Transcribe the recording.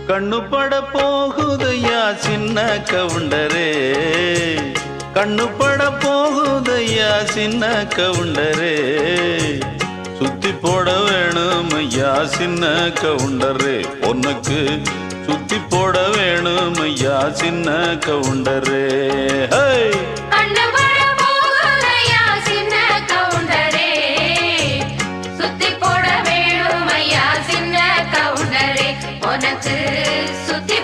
கண்ணு பட போகுதையா சின்ன கவுண்டரே, கண்ணு பட போகுதையா சின்ன கவுண்டரே, சுத்தி போட வேணும் ஐயா சின்ன கவுண்டரே, உனக்கு சுத்தி போட வேணும் ஐயா சின்ன கவுண்டரே. உனக்கு சுத்தி